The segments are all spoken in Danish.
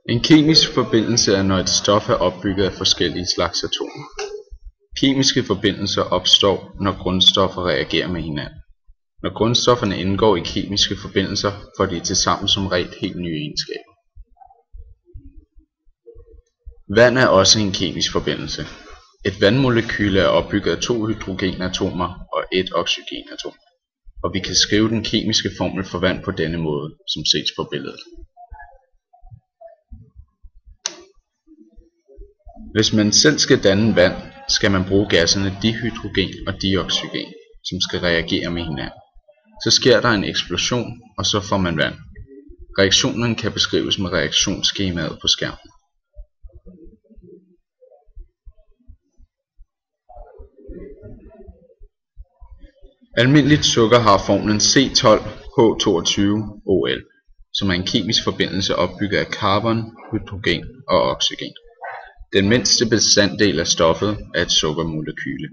En kemisk forbindelse er, når et stof er opbygget af forskellige slags atomer. Kemiske forbindelser opstår, når grundstoffer reagerer med hinanden. Når grundstofferne indgår i kemiske forbindelser, får de tilsammen som regel helt nye egenskaber. Vand er også en kemisk forbindelse. Et vandmolekyle er opbygget af 2 hydrogenatomer og 1 oxygenatom, og vi kan skrive den kemiske formel for vand på denne måde, som ses på billedet. Hvis man selv skal danne vand, skal man bruge gasserne dihydrogen og dioxygen, som skal reagere med hinanden. Så sker der en eksplosion, og så får man vand. Reaktionen kan beskrives med reaktionsskemaet på skærmen. Almindeligt sukker har formlen C12H22OL, som er en kemisk forbindelse opbygget af carbon, hydrogen og oxygen. Den mindste bestanddel af stoffet er et sukkermolekyle.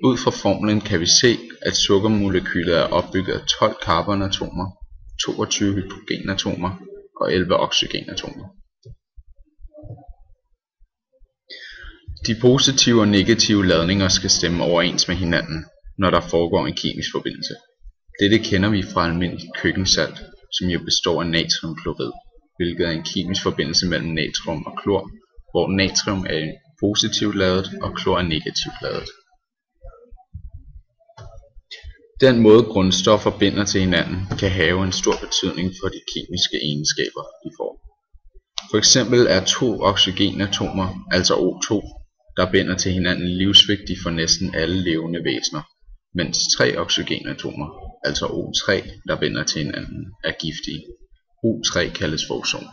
Ud fra formlen kan vi se, at sukkermolekylet er opbygget af 12 carbonatomer, 22 hydrogenatomer og 11 oxygenatomer. De positive og negative ladninger skal stemme overens med hinanden, når der foregår en kemisk forbindelse. Dette kender vi fra almindelig køkkensalt, som jo består af natriumklorid, hvilket er en kemisk forbindelse mellem natrium og klor, hvor natrium er positivt ladet og klor er negativt ladet. Den måde grundstoffer binder til hinanden kan have en stor betydning for de kemiske egenskaber, de får. For eksempel er 2 oxygenatomer, altså O2, der binder til hinanden livsvigtige for næsten alle levende væsener, mens 3 oxygenatomer, altså O3, der binder til hinanden, er giftige. O3 kaldes for ozon.